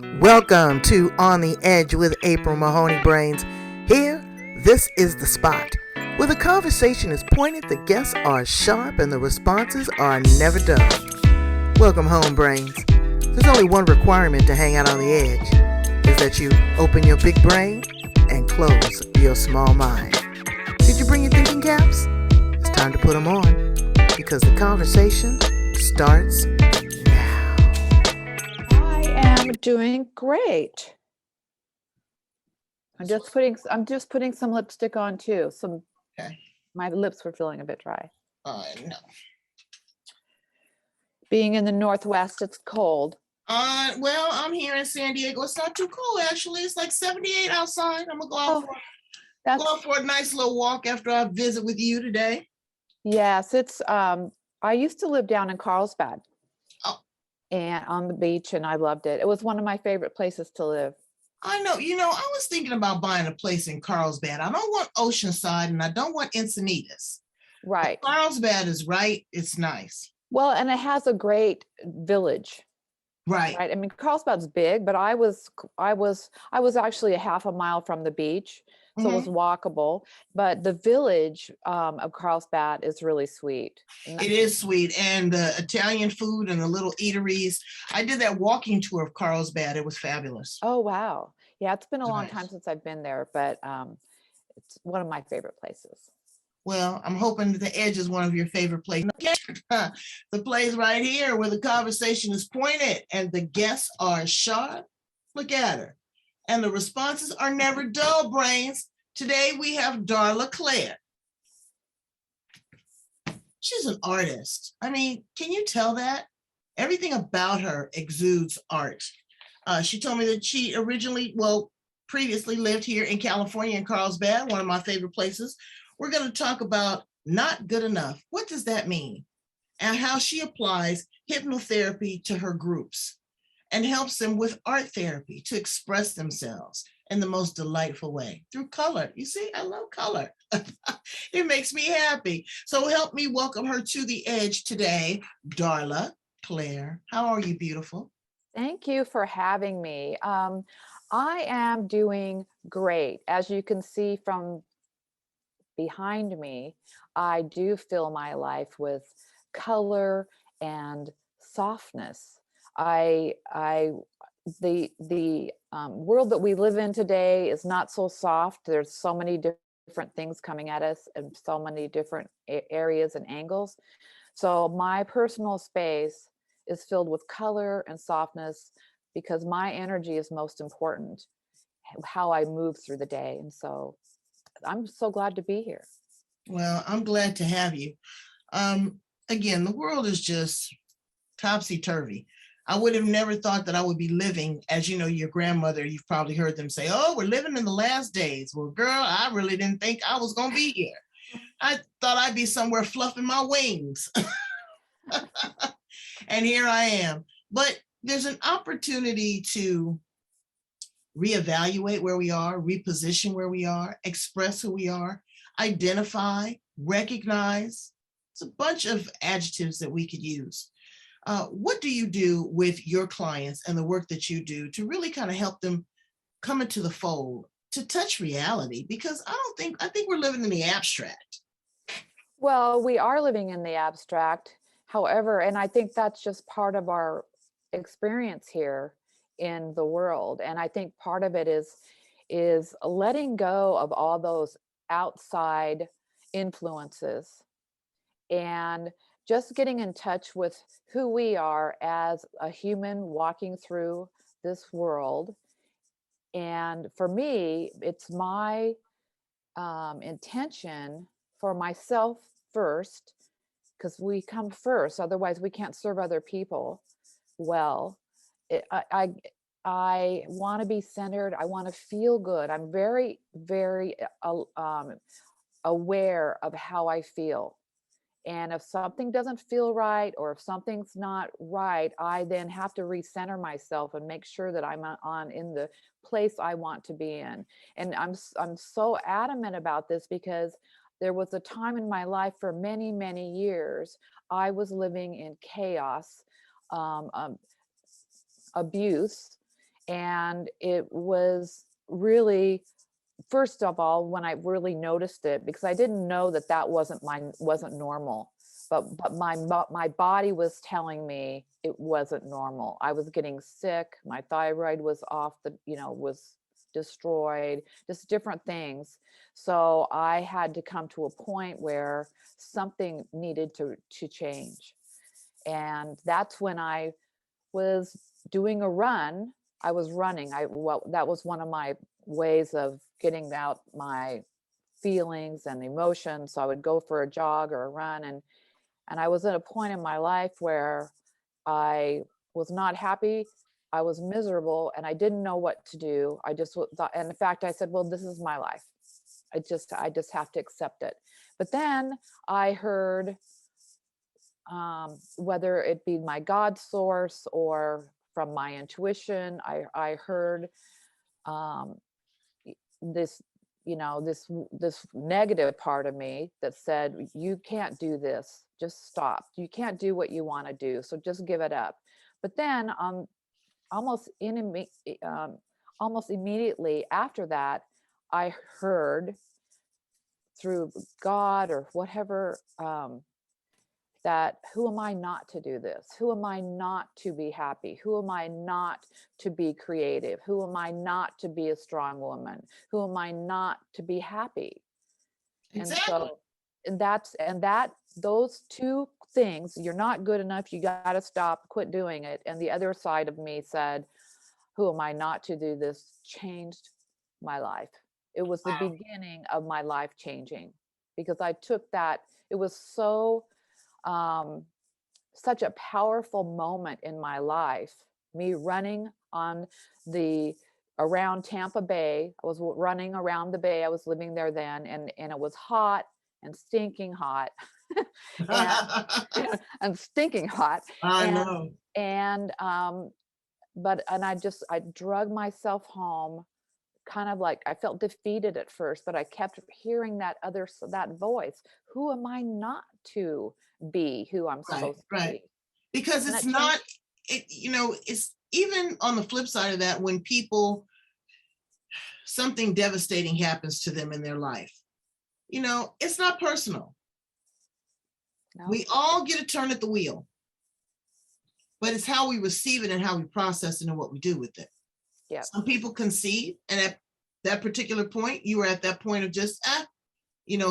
Welcome to On the Edge with April Mahoney Brains. Here, this is the spot where the conversation is pointed, the guests are sharp, and the responses are never dull. Welcome home, Brains. There's only one requirement to hang out on the edge, is that you open your big brain and close your small mind. Did you bring your thinking caps? It's time to put them on, because the conversation starts now. I am doing great. I'm just putting some lipstick on too. Okay. My lips were feeling a bit dry. No. Being in the Northwest, it's cold. Well, I'm here in San Diego. It's not too cold, actually. It's like 78 outside. I'm gonna go out for a nice little walk after I visit with you today. Yes, it's I used to live down in Carlsbad. Oh. And on the beach, and I loved it. It was one of my favorite places to live. I know. I was thinking about buying a place in Carlsbad. I don't want Oceanside and I don't want Encinitas. Right. But Carlsbad is right. It's nice. Well, and it has a great village. Right. I mean, Carlsbad's big, but I was actually a half a mile from the beach, so it was walkable. But the village of Carlsbad is really sweet. It is sweet, and the Italian food and the little eateries. I did that walking tour of Carlsbad. It was fabulous. Oh wow, yeah, it's been a long Nice. time since I've been there, but it's one of my favorite places. Well, I'm hoping that the Edge is one of your favorite places. The place right here where the conversation is pointed and the guests are sharp. Look at her. And the responses are never dull, Brains. Today we have Darla Claire. She's an artist. I mean, can you tell that? Everything about her exudes art. She told me that she previously lived here in California in Carlsbad, one of my favorite places. We're going to talk about not good enough. What does that mean? And how she applies hypnotherapy to her groups and helps them with art therapy to express themselves in the most delightful way through color. You see, I love color. It makes me happy. So help me welcome her to the Edge today, Darla Claire. How are you, beautiful? Thank you for having me. I am doing great. As you can see from behind me, I do fill my life with color and softness. The world that we live in today is not so soft. There's so many different things coming at us in so many different areas and angles. So my personal space is filled with color and softness because my energy is most important, how I move through the day. And so I'm so glad to be here. Well, I'm glad to have you. Again, the world is just topsy-turvy. I would have never thought that I would be living, as you know, your grandmother, you've probably heard them say, oh, we're living in the last days. Well, girl, I really didn't think I was going to be here. I thought I'd be somewhere fluffing my wings. And here I am. But there's an opportunity to reevaluate where we are, reposition where we are, express who we are, identify, recognize. It's a bunch of adjectives that we could use. What do you do with your clients and the work that you do to really kind of help them come into the fold, to touch reality? Because I think we're living in the abstract. Well, we are living in the abstract. However, and I think that's just part of our experience here in the world. And I think part of it is letting go of all those outside influences and just getting in touch with who we are as a human walking through this world. And for me, it's my intention for myself first, because we come first, otherwise we can't serve other people well. I want to be centered. I want to feel good. I'm very, very aware of how I feel. And if something doesn't feel right, or if something's not right, I then have to recenter myself and make sure that I'm in the place I want to be in. And I'm so adamant about this because there was a time in my life for many, many years, I was living in chaos, abuse, And it was really, first of all, when I really noticed it, because I didn't know that that wasn't normal, but my body was telling me it wasn't normal. I was getting sick. My thyroid was off the, was destroyed, just different things. So I had to come to a point where something needed to change. And that's when I was doing a run. I was running. That was one of my ways of getting out my feelings and emotions. So I would go for a jog or a run, and I was at a point in my life where I was not happy. I was miserable, and I didn't know what to do. I just thought, and in fact, I said, "Well, this is my life. I just have to accept it." But then I heard, whether it be my God source or from my intuition, I heard, um, this, this negative part of me that said, "You can't do this. Just stop. You can't do what you want to do. So just give it up." But then, almost almost immediately after that, I heard through God or whatever, that who am I not to do this? Who am I not to be happy? Who am I not to be creative? Who am I not to be a strong woman? Who am I not to be happy? And Exactly. so, those two things, you're not good enough, you got to stop, quit doing it. And the other side of me said, who am I not to do this, changed my life. It was the Wow. beginning of my life changing, because I took that, it was so, um, such a powerful moment in my life. Me running on the around Tampa Bay. I was running around the bay. I was living there then, and it was hot and stinking hot, and and stinking hot, I and know. and I drug myself home, kind of like I felt defeated at first, but I kept hearing that voice. Who am I not to be who I'm Right, supposed to right. be? Because And it's that not, changed. it's even on the flip side of that, when people, something devastating happens to them in their life, it's not personal. No. We all get a turn at the wheel, but it's how we receive it and how we process it and what we do with it. Yep. Some people concede, and at that particular point, you were at that point of just,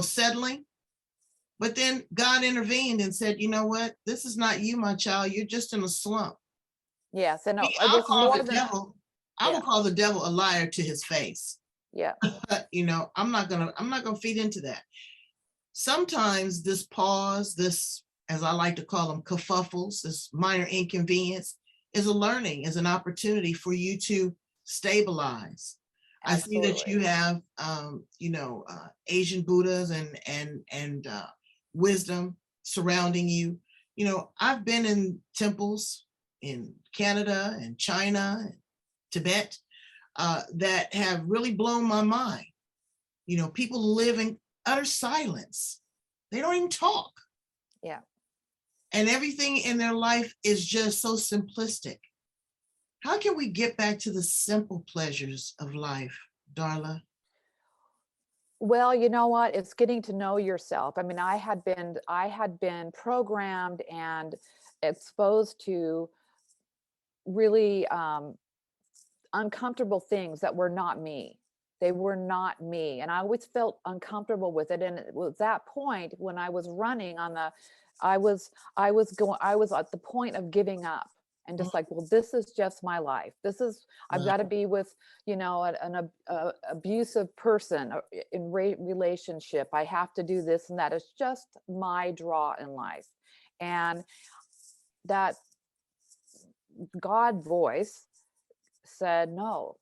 settling. But then God intervened and said, you know what? This is not you, my child. You're just in a slump. Yes. And it I'll was call more the than, devil, I will yeah. call the devil a liar to his face. Yeah. But I'm not gonna feed into that. Sometimes this pause, this, as I like to call them, kerfuffles, this minor inconvenience, is a learning, is an opportunity for you to stabilize. I see that Absolutely. you have, Asian Buddhas and wisdom surrounding you. I've been in temples in Canada and China, and Tibet, that have really blown my mind. People live in utter silence. They don't even talk. Yeah. And everything in their life is just so simplistic. How can we get back to the simple pleasures of life, Darla? Well, you know what? It's getting to know yourself. I mean, I had been programmed and exposed to really, uncomfortable things that were not me. They were not me. And I always felt uncomfortable with it. And it was that point when I was running on the, I was at the point of giving up and just like, well, this is just my life. I've got to be with, an abusive person in relationship. I have to do this and that. It's just my draw in life. And that God voice said, no,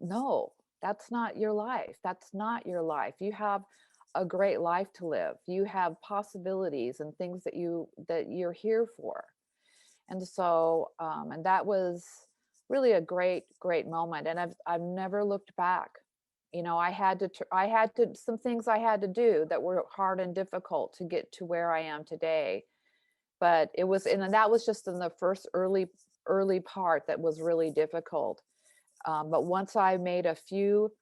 no, that's not your life. That's not your life. You have a great life to live. You have possibilities and things that you're here for. And so, and that was really a great moment. And I've never looked back. Some things I had to do that were hard and difficult to get to where I am today. But it was, and that was just in the first early part that was really difficult. But once I made a few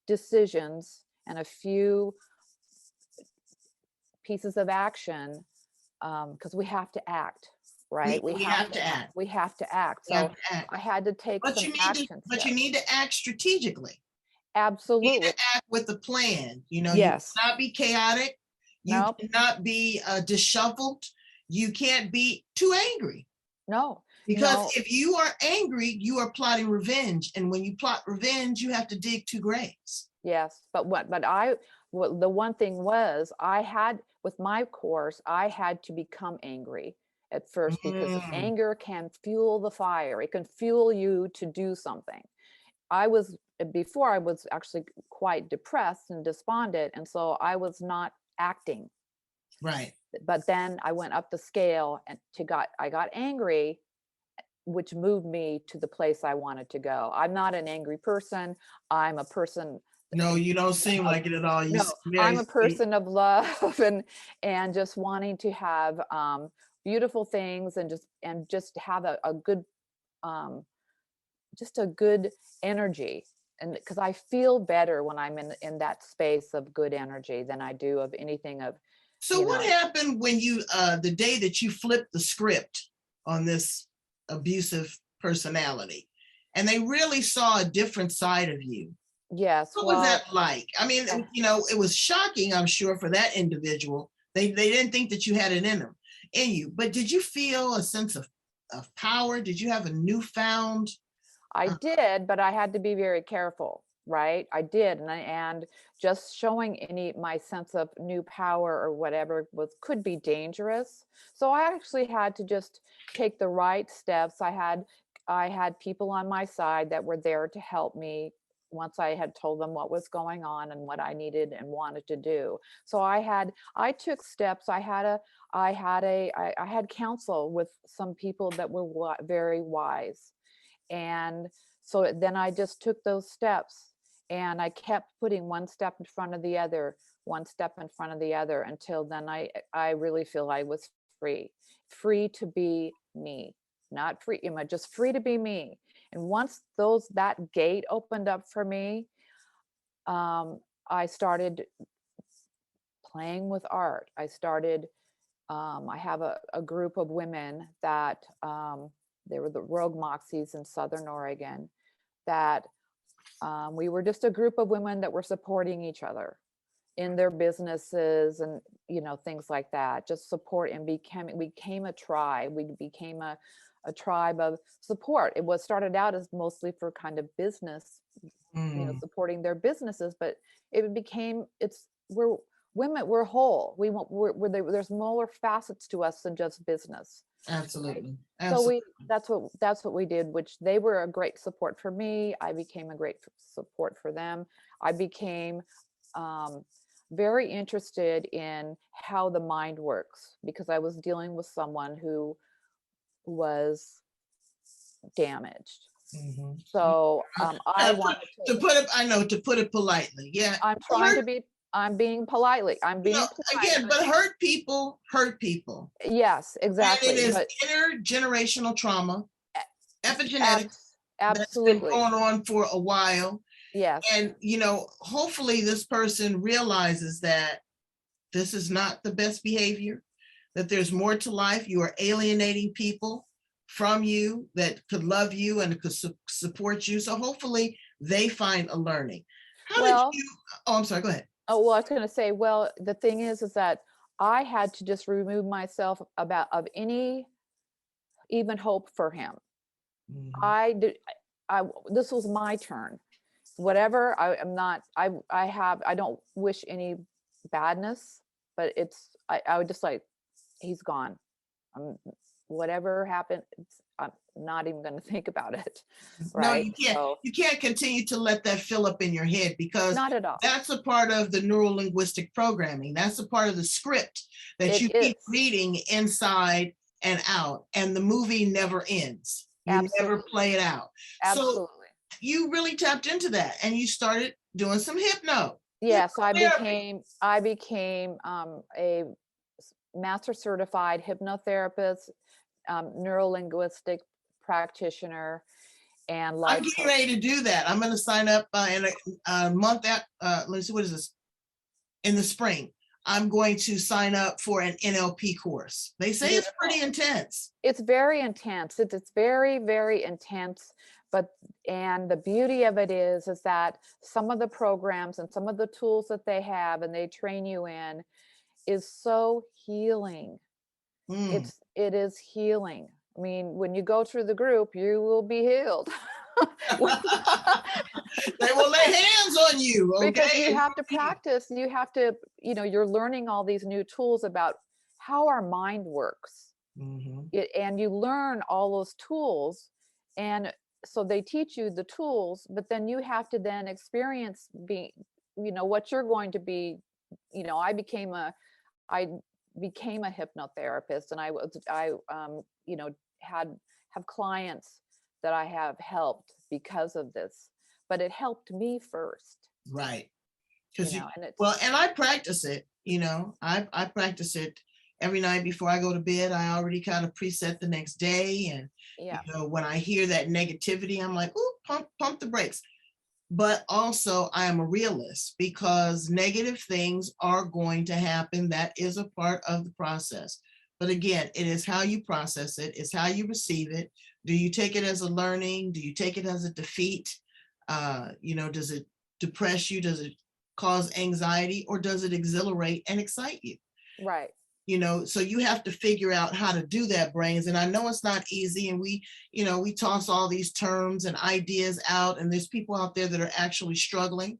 decisions and a few pieces of action, because we have to act, right? We have to act. We have to act. We have So to act. I had to take But some you need action but steps. you need to act strategically. You need Absolutely. to act with a plan. You know, Yes. you cannot be chaotic. You Nope. cannot be disheveled. You can't be too angry. No. Because No. if you are angry, you are plotting revenge. And when you plot revenge, you have to dig two graves. Yes. But the one thing was, I had, with my course, I had to become angry at first, because anger can fuel the fire. It can fuel you to do something. Before I was actually quite depressed and despondent. And so I was not acting. Right. But then I went up the scale and I got angry, which moved me to the place I wanted to go. I'm not an angry person. I'm a person. No, you don't seem like it at all. You No, seem very I'm a sweet. person of love and just wanting to have beautiful things, and just have a good just a good energy. And because I feel better when I'm in that space of good energy than I do of anything of. So what happened when you the day that you flipped the script on this abusive personality and they really saw a different side of you? Yes. What was that like? I mean, you know, it was shocking, I'm sure, for that individual. They didn't think that you had it in you, but did you feel a sense of power? Did you have a newfound? I did, but I had to be very careful, right? I did, and just showing my sense of new power or whatever could be dangerous. So I actually had to just take the right steps. I had people on my side that were there to help me once I had told them what was going on and what I needed and wanted to do. So I took steps. I had counsel with some people that were very wise. And so then I just took those steps, and I kept putting one step in front of the other, one step in front of the other, until then I really feel I was free to be me, not free, just free to be me. And once that gate opened up for me, I started playing with art. I have a group of women that, they were the Rogue Moxies in Southern Oregon, that we were just a group of women that were supporting each other in their businesses and, things like that. Just support, and we became a tribe. We became a tribe of support. It was started out as mostly for kind of business, supporting their businesses, but we're women, we're whole. There's more facets to us than just business. Absolutely. Right? So that's what we did, which they were a great support for me. I became a great support for them. I became very interested in how the mind works, because I was dealing with someone who was damaged. Mm-hmm. So I wanted to put it politely. Yeah. I'm being politely. Again, but hurt people. Yes, exactly. And it is intergenerational trauma, epigenetics. Absolutely. That's been going on for a while. Yes. And, hopefully this person realizes that this is not the best behavior, that there's more to life. You are alienating people from you that could love you and could support you. So hopefully they find a learning. I'm sorry, go ahead. Oh, well, I was going to say, the thing is that I had to just remove myself of any even hope for him. Mm-hmm. This was my turn. Whatever, I don't wish any badness, but I would just he's gone. Whatever happened, I'm not even going to think about it. Right? No, you can't. You can't continue to let that fill up in your head, because not at all. That's a part of the neuro-linguistic programming. That's a part of the script that you keep reading inside and out, and the movie never ends. You never play it out. Absolutely. So you really tapped into that, and you started doing some hypno. Yes, I became a master certified hypnotherapist, neuro-linguistic practitioner, and I'm life getting coach. ready to do that. I'm going to sign up in a month at, let's see, what is this? In the spring. I'm going to sign up for an NLP course. They say it's pretty intense. It's very intense. It's very, very intense. And the beauty of it is that some of the programs and some of the tools that they have and they train you in is so healing. It is healing. I mean, when you go through the group, you will be healed. They will lay hands on you, okay? Because you have to practice. You have to, you're learning all these new tools about how our mind works. And you learn all those tools. And so they teach you the tools, but then you have to then experience what you're going to be. I became a hypnotherapist, and have clients that I have helped because of this, but it helped me first. Right. Because and I practice it, I practice it every night before I go to bed. I already kind of preset the next day. And, when I hear that negativity, I'm like, ooh, pump the brakes. But also I am a realist, because negative things are going to happen. That is a part of the process. But again, it is how you process it. It's how you receive it. Do you take it as a learning? Do you take it as a defeat? Does it depress you? Does it cause anxiety, or does it exhilarate and excite you? Right. So you have to figure out how to do that, brains. And I know it's not easy. And we toss all these terms and ideas out, and there's people out there that are actually struggling.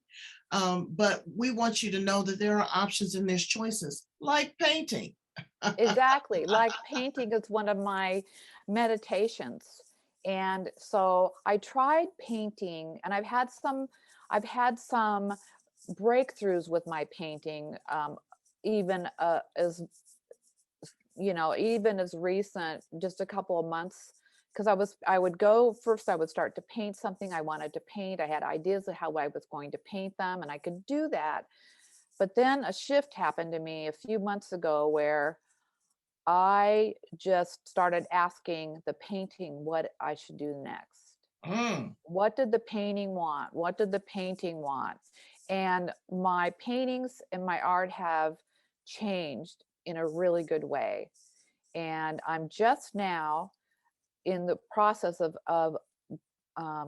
But we want you to know that there are options and there's choices, like painting. Exactly. Like painting is one of my meditations. And so I tried painting, and I've had some breakthroughs with my painting, even even as recent, just a couple of months, because I would start to paint something I wanted to paint. I had ideas of how I was going to paint them, and I could do that. But then a shift happened to me a few months ago where I just started asking the painting what I should do next. What did the painting want? What did the painting want? And my paintings and my art have changed in a really good way. And I'm just now in the process of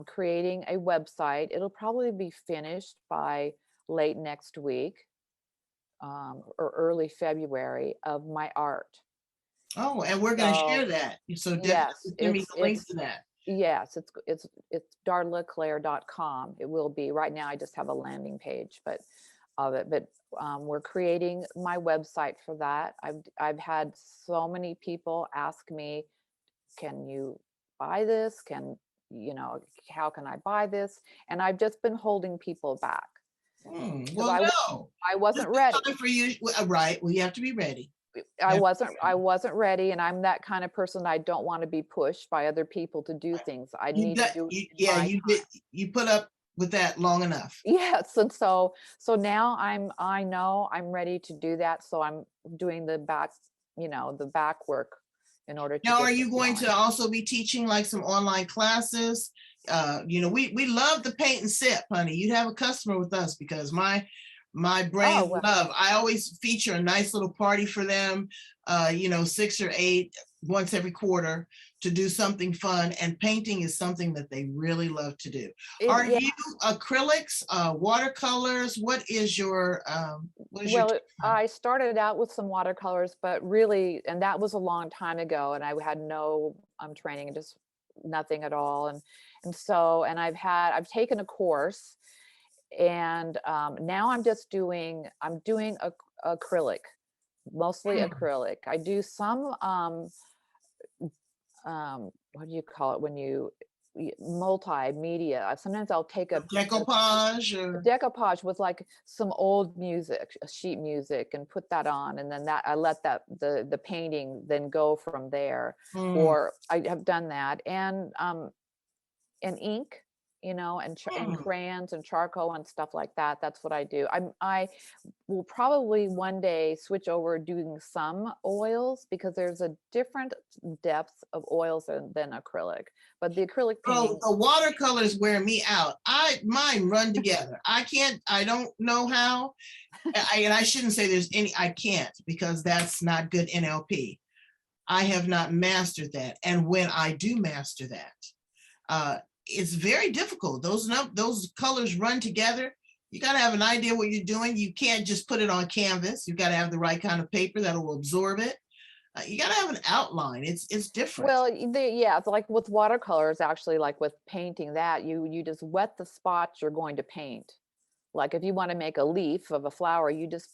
creating a website. It'll probably be finished by late next week, or early February, of my art. Oh, and we're going to share that. So definitely send me the link to that. Yes, it's darlaclaire.com. It will be. Right now I just have a landing page of it, but we're creating my website for that. I've had so many people ask me, can you buy this? How can I buy this? And I've just been holding people back. I wasn't ready. Time for you, right? Well, you have to be ready. I wasn't ready, and I'm that kind of person. I don't want to be pushed by other people to do things. I need to do you put up with that long enough. Yes. And so now I know I'm ready to do that. So I'm doing the back work in order to. Now, are you going to also be teaching like some online classes? We love the paint and sip, honey. You'd have a customer with us, because my brain love. I always feature a nice little party for them, 6 or 8 once every quarter, to do something fun. And painting is something that they really love to do. Are you acrylics, watercolors? What is your I started out with some watercolors, but really, and that was a long time ago, and I had no training, and just nothing at all. And I've taken a course, and now I'm doing acrylic, mostly acrylic. I do some what do you call it when you multimedia? Sometimes I'll take a decoupage with like some old music, sheet music, and put that on, and then I let the painting then go from there. Or I have done that, and ink. and Hmm. crayons and charcoal and stuff like that. That's what I do. I will probably one day switch over doing some oils, because there's a different depth of oils than acrylic. But the acrylic Oh, painting, the watercolors wear me out. Mine run together. I don't know how. And I shouldn't say I can't, because that's not good NLP. I have not mastered that. And when I do master that, it's very difficult. Those colors run together. You got to have an idea what you're doing. You can't just put it on canvas. You got to have the right kind of paper that will absorb it. You got to have an outline. It's different. well, yeah, it's like with watercolors, actually, like with painting that, you just wet the spots you're going to paint. Like if you want to make a leaf of a flower, you just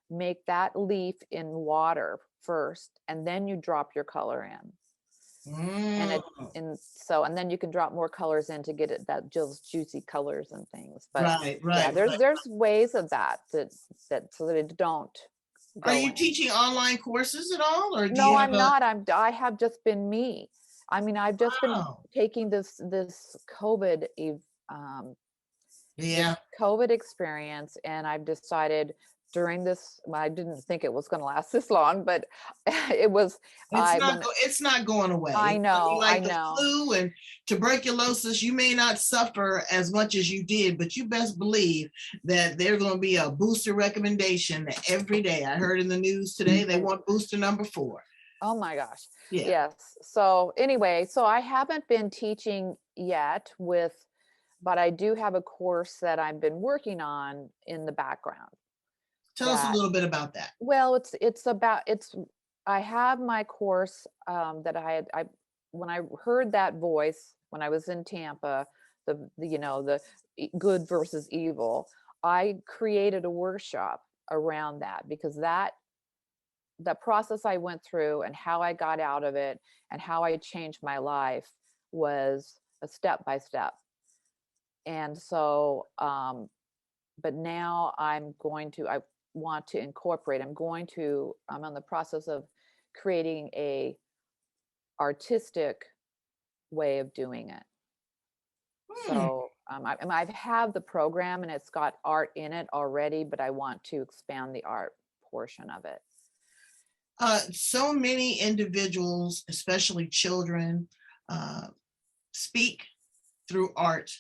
make that leaf in water first, and then you drop your color in. And Mm, it and then you can drop more colors in to get it that just juicy colors and things. But right, yeah, right, right. there's ways of that so that it don't Are go you in. teaching online courses at all, or do No, you have I'm a? not. I have just been me. I mean, I've just been Oh, taking this um, yeah. this COVID experience, and I've decided during this, well, I didn't think it was going to last this long, but it was, It's I, not when, it's not going away. I It's gonna be know, I like the know. flu and tuberculosis. You may not suffer as much as you did, but you best believe that there's going to be a booster recommendation every day. I heard in the news today they want booster number 4. Oh my gosh. Yeah. Yes. So anyway, so I haven't been teaching yet but I do have a course that I've been working on in the background. Tell us a That, little bit about that. well, I have my course that I when I heard that voice when I was in Tampa, the good versus evil, I created a workshop around that, because the process I went through and how I got out of it and how I changed my life was a step by step. And so, but now I want to incorporate, I'm on the process of creating a artistic way of doing it. Hmm. So I have the program and it's got art in it already, but I want to expand the art portion of it. So many individuals, especially children, uh, speak through art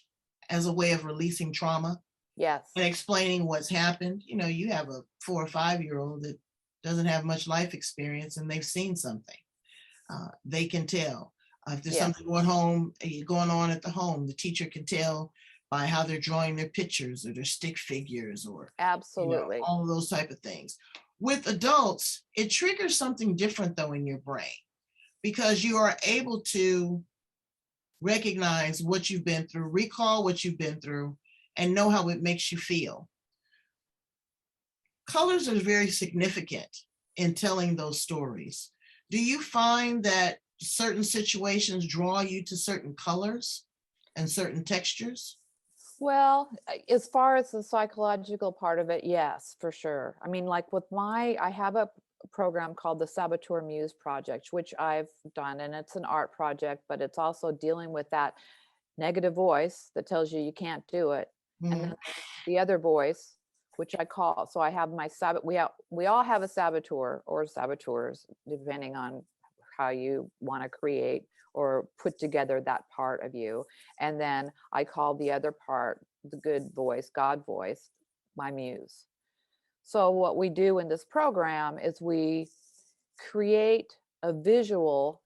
as a way of releasing trauma Yes. and explaining what's happened. You have a 4 or 5-year-old that doesn't have much life experience, and they've seen something. They can tell. If there's Yes. something going on at the home, the teacher can tell by how they're drawing their pictures or their stick figures, or Absolutely. all of those type of things. With adults, it triggers something different though in your brain, because you are able to recognize what you've been through, recall what you've been through, and know how it makes you feel. Colors are very significant in telling those stories. Do you find that certain situations draw you to certain colors and certain textures? Well, as far as the psychological part of it, yes, for sure. I mean, like I have a program called the Saboteur Muse Project, which I've done, and it's an art project, but it's also dealing with that negative voice that tells you you can't do it. And Mhm. then the other voice, which I call, so I have we all have a saboteur or saboteurs, depending on how you want to create or put together that part of you. And then I call the other part the good voice, God voice, my muse. So what we do in this program is we create a visual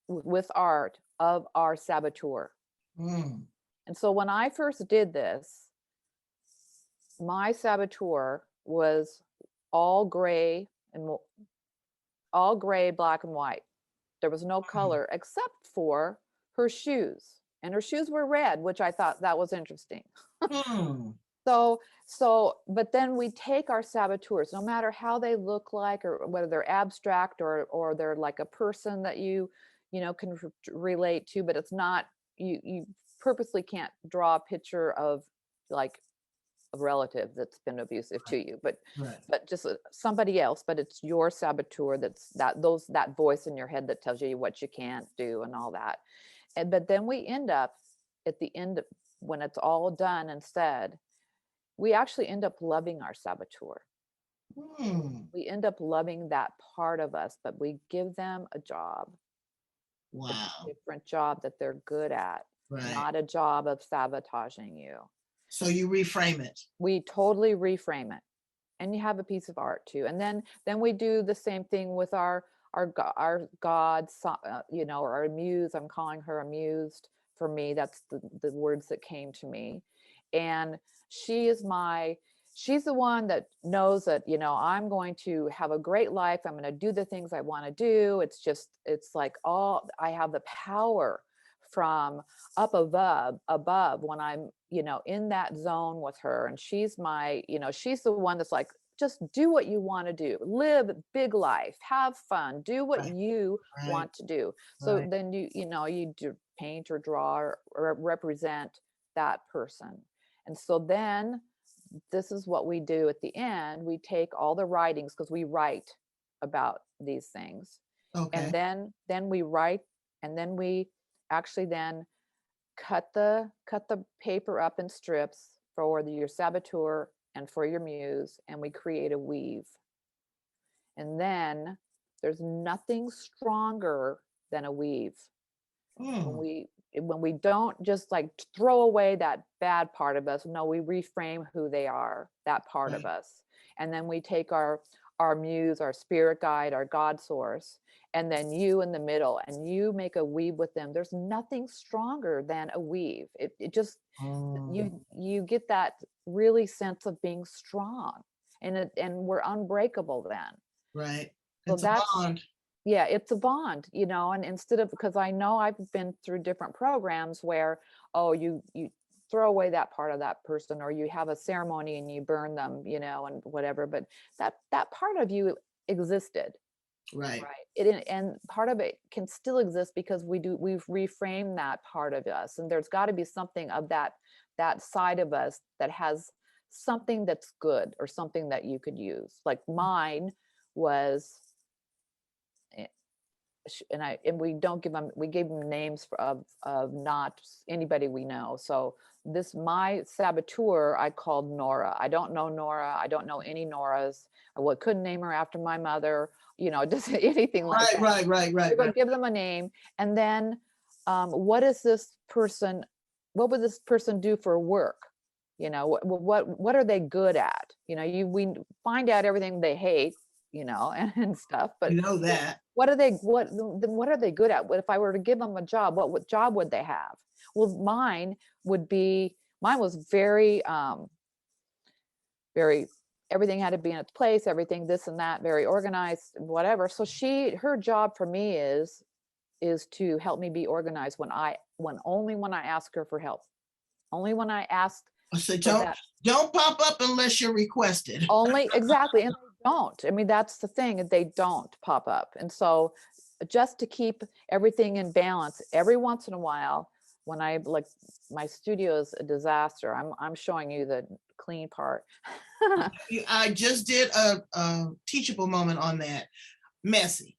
with art of our saboteur. Mm. And so when I first did this, my saboteur was all gray all gray, black and white. There was no color except for her shoes. And her shoes were red, which I thought that was interesting. Mm. But then we take our saboteurs, no matter how they look like, or whether they're abstract or they're like a person that can relate to, but it's not, you purposely can't draw a picture of like a relative that's been abusive to you, but Right. just somebody else, but it's your saboteur, that voice in your head that tells you what you can't do and all that. But then we end up at the end, when it's all done and said, we actually end up loving our saboteur. We end up loving that part of us, but we give them a job. Wow. A different job that they're good at, Right. not a job of sabotaging you. So you reframe it. We totally reframe it. And you have a piece of art too. And then we do the same thing with our gods, you know, or our muse. I'm calling her a muse for me. That's the words that came to me. And she's the one that knows that, you know, I'm going to have a great life. I'm going to do the things I want to do. It's like I have the power from up above when I'm, you know, in that zone with her. And she's she's the one that's like, just do what you want to do, live a big life, have fun, do what you want to do. So then you do paint or draw or represent that person. And so then this is what we do at the end. We take all the writings, because we write about these things. And then we write, and then we actually then cut the paper up in strips for your saboteur and for your muse, and we create a weave. And then there's nothing stronger than a weave. When we don't just like throw away that bad part of us, no, we reframe who they are, that part of us. And then we take our muse, our spirit guide, our God source, and then you in the middle, and you make a weave with them. There's nothing stronger than a weave. It just, you get that really sense of being strong, and we're unbreakable then. Right. So it's a bond. Yeah, it's a bond, you know, and instead of, because I know I've been through different programs where, oh, you throw away that part of that person, or you have a ceremony and you burn them, you know, and whatever, but that part of you existed. Right. And part of it can still exist because we've reframed that part of us. And there's got to be something of that side of us that has something that's good, or something that you could use. Like mine was, and we gave them names of not anybody we know. So my saboteur I called Nora. I don't know Nora. I don't know any Noras. I couldn't name her after my mother, you know, just anything like that. Right. We're going to give them a name. And then what would this person do for work? You know, what are they good at? You know, we find out everything they hate, you know, and stuff, but you know that. What are they good at? If I were to give them a job, what job would they have? Well, mine was very, very, everyththing had to be in its place, everything, this and that, very organized, whatever. So her job for me is to help me be organized only when I ask her for help. Only when I ask. So don't pop up unless you're requested. Only, exactly. And they don't. I mean, that's the thing. They don't pop up. And so just to keep everything in balance, every once in a while, when my studio is a disaster, I'm showing you the clean part. I just did a teachable moment on that. Messy,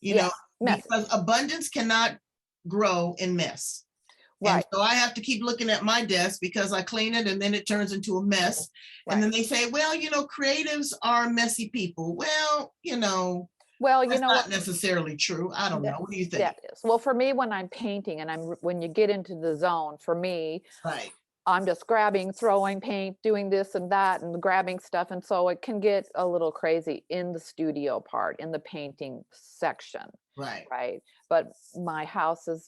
you know, because abundance cannot grow in mess. Right. And so I have to keep looking at my desk because I clean it and then it turns into a mess. Right. And then they say, well, you know, creatives are messy people. Well, you know, that's not necessarily true. I don't know. What do you think? That is. Well, for me, when I'm painting and when you get into the zone, for me, I'm just grabbing, throwing paint, doing this and that, and grabbing stuff. And so it can get a little crazy in the studio part, in the painting section. Right. But my house is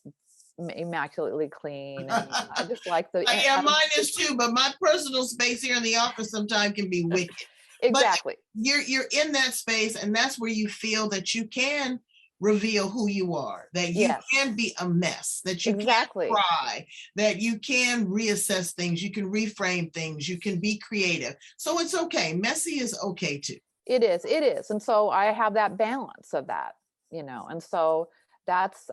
immaculately clean, and I just like the mine is too, but my personal space here in the office sometimes can be wicked. Exactly. But you're in that space, and that's where you feel that you can reveal who you are, that you can be a mess, that you can cry, that you can reassess things, you can reframe things, you can be creative. So it's okay. Messy is okay too. It is. And so I have that balance of that, you know, and so that's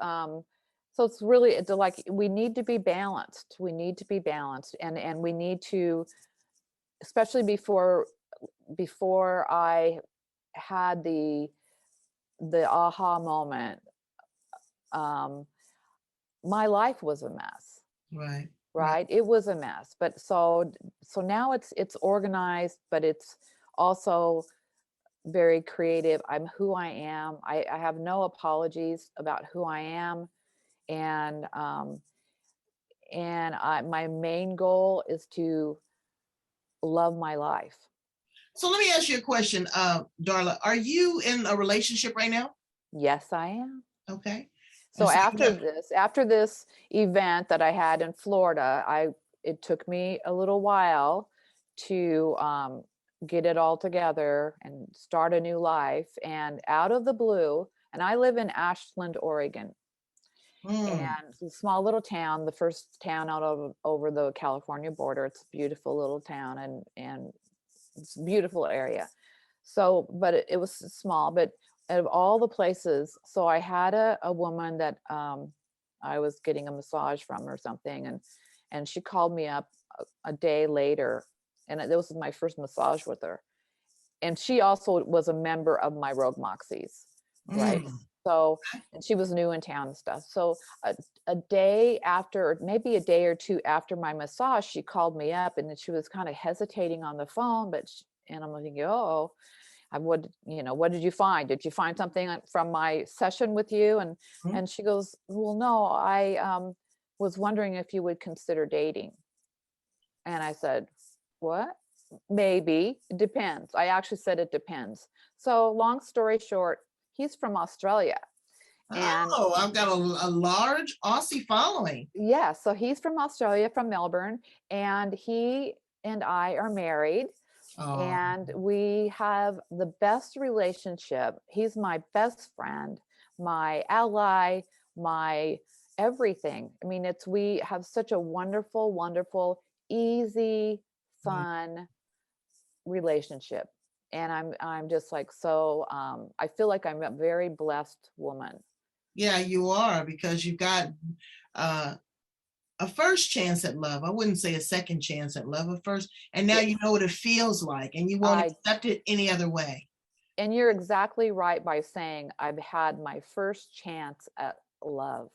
so it's really like we need to be balanced. We need to be balanced, and we need to, especially before I had the aha moment. My life was a mess. Right. right? It was a mess, but so now it's organized, but it's also very creative. I'm who I am. I have no apologies about who I am, and my main goal is to love my life. So let me ask you a question, Darla. Are you in a relationship right now? Yes, I am. Okay. So you have- after this event that I had in Florida, it took me a little while to get it all together and start a new life. And out of the blue, and I live in Ashland, Oregon, Mm, and it's a small little town, the first town out over the California border. It's a beautiful little town, and it's a beautiful area. So, but it was small, but out of all the places, so I had a woman that I was getting a massage from or something, and she called me up a day later, and it was my first massage with her. And she also was a member of my Rogue Moxies, right? mm. So, and she was new in town and stuff. So a day after, or maybe a day or two after my massage, she called me up, and then she was kind of hesitating on the phone, and I'm thinking, oh, what did you find? Did you find something from my session with you? Mhm. And she goes, well, no, I was wondering if you would consider dating. And I said, what? Maybe. It depends. I actually said it depends. So long story short, he's from Australia. And Oh, I've got a large Aussie following. yeah, so he's from Australia, from Melbourne, and he and I are married. Oh, And we have the best relationship. He's my best friend, my ally, my everything. I mean, we have such a wonderful, wonderful, easy, mm. fun relationship. And I'm just like, so I feel like I'm a very blessed woman. Yeah, you are, because you've got uh, a first chance at love. I wouldn't say a second chance at love, a first, and now Yeah, you know what it feels like, and you won't I accept it any other way. and you're exactly right by saying I've had my first chance at love,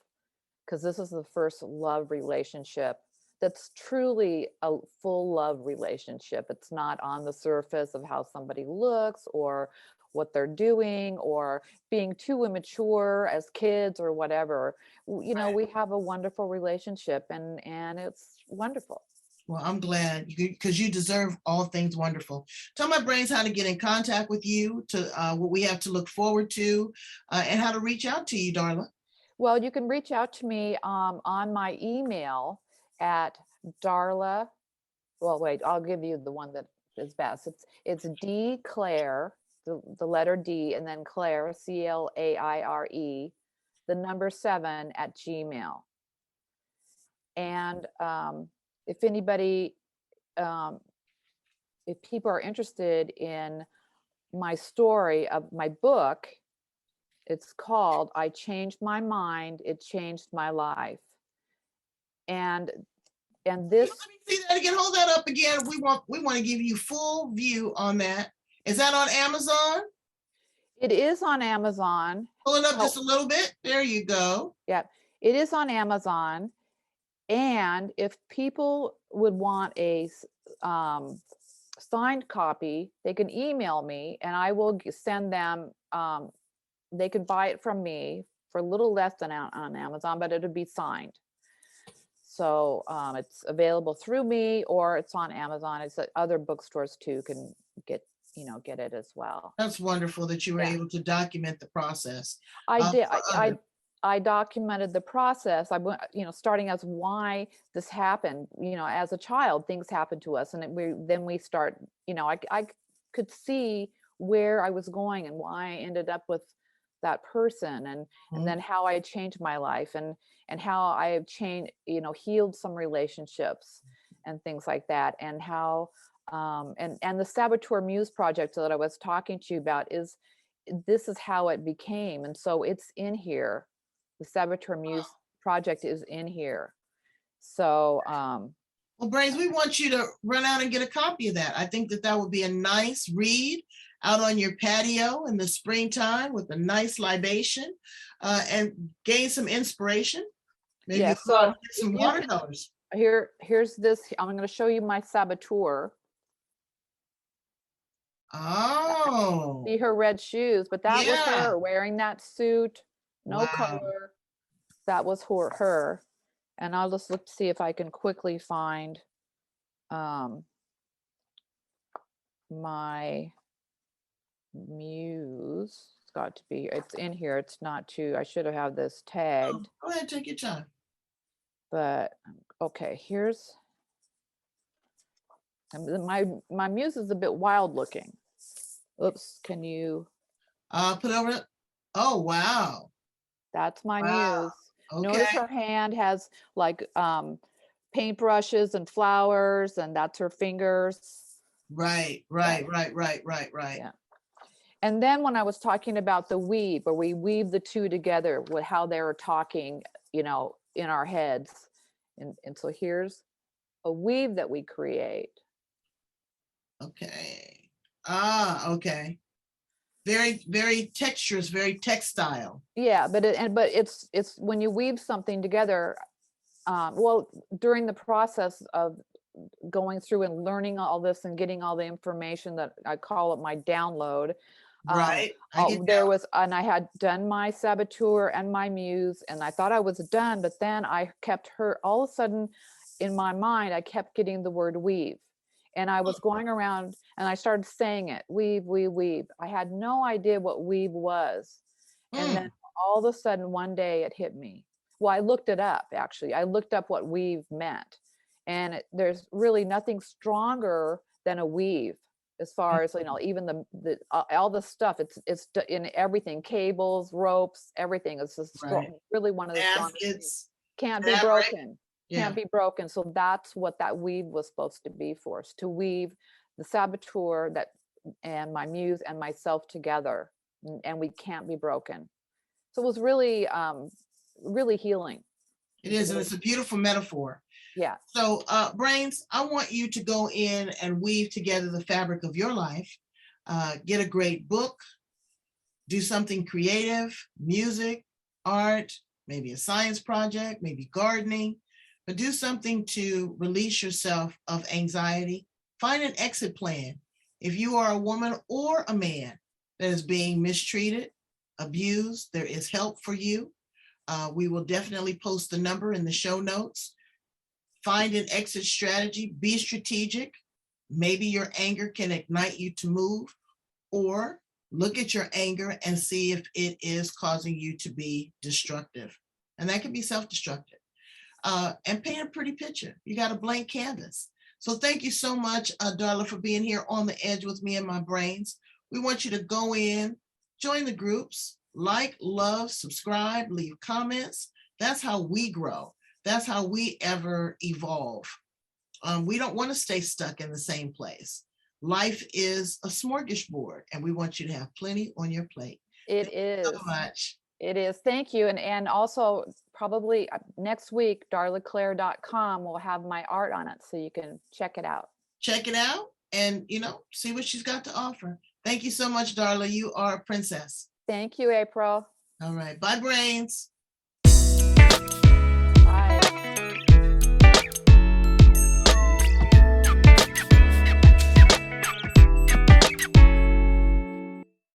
because this is the first love relationship that's truly a full love relationship. It's not on the surface of how somebody looks or what they're doing or being too immature as kids or whatever. Right. We have a wonderful relationship, and it's wonderful. Well, I'm glad, because you deserve all things wonderful. Tell my brains how to get in contact with you, to what we have to look forward to, and how to reach out to you, Darla. Well, you can reach out to me on my email at Darla. Well, wait, I'll give you the one that is best. It's D Claire, the letter D, and then Claire, Claire, the number 7 at Gmail. And if anybody, um, if people are interested in my story of my book, it's called I Changed My Mind, It Changed My Life. And this, Let me see that again. Hold that up again. We want to give you full view on that. Is that on Amazon? it is on Amazon. Pull it up How- just a little bit. There you go. Yeah, it is on Amazon. And if people would want a signed copy, they can email me and I will send them. They can buy it from me for a little less than on Amazon, but it'll be signed. So it's available through me, or it's on Amazon. It's at other bookstores too can get it as well. That's wonderful that you were Yeah. able to document the process. I did. for others. I documented the process. I went, starting as why this happened. As a child, things happen to us, and then we start. I could see where I was going and why I ended up with that person, and Mhm. then how I changed my life, and how I have changed, healed some relationships and things like that, and how and the Saboteur Muse project that I was talking to you about this is how it became, and so it's in here. The Saboteur Muse project is in here. So Well, Brains, we want you to run out and get a copy of that. I think that would be a nice read out on your patio in the springtime with a nice libation, and gain some inspiration. Maybe yeah, go out so and get some if you watercolors. here's this. I'm going to show you my saboteur. Oh, See her red shoes, but that was yeah. her wearing that suit, no Wow. color. That was her. And I'll just look to see if I can quickly find my muse. It's got to be, it's in here. It's not too, I should have had this Oh, tagged, go ahead, take your time. but okay, here's, my muse is a bit wild looking. Oops, can you, Put over. Oh, wow. that's my Wow. muse. Okay. Notice her hand has like paintbrushes and flowers, and that's her fingers. Right. Yeah. And then when I was talking about the weave, where we weave the two together with how they're talking, in our heads. And so here's a weave that we create. Okay. Okay. Very, very texturous, very textile. Yeah, but it's when you weave something together, well, during the process of going through and learning all this and getting all the information, that I call it my download. Right. And I had done my saboteur and my muse, and I thought I was done, but then I kept all of a sudden in my mind, I kept getting the word weave. And I was going around and I started saying it, weave, weave, weave. I had no idea what weave was. And then all of a sudden one day it hit me. Well, I looked it up, actually. I looked up what weave meant. And there's really nothing stronger than a weave, as far as, even the all the stuff. It's in everything, cables, ropes, everything. It's just really one of the strongest things. Can't be broken. Can't be broken. So that's what that weave was supposed to be for us, to weave the saboteur and my muse and myself together, and we can't be broken. So it was really, really healing. It is, and it's a beautiful metaphor. Yeah. So, Brains, I want you to go in and weave together the fabric of your life. Get a great book, do something creative, music, art, maybe a science project, maybe gardening, but do something to release yourself of anxiety. Find an exit plan. If you are a woman or a man that is being mistreated, abused, there is help for you. We will definitely post the number in the show notes. Find an exit strategy, be strategic. Maybe your anger can ignite you to move, or look at your anger and see if it is causing you to be destructive. And that can be self-destructive. And paint a pretty picture. You got a blank canvas. So thank you so much, Darla, for being here on the edge with me and my brains. We want you to go in, join the groups, like, love, subscribe, leave comments. That's how we grow. That's how we ever evolve. We don't want to stay stuck in the same place. Life is a smorgasbord, and we want you to have plenty on your plate. It is. So much. It is. Thank you. And also probably next week, darlaclaire.com will have my art on it, so you can check it out. Check it out and, see what she's got to offer. Thank you so much, Darla. You are a princess. Thank you, April. All right. Bye, Brains.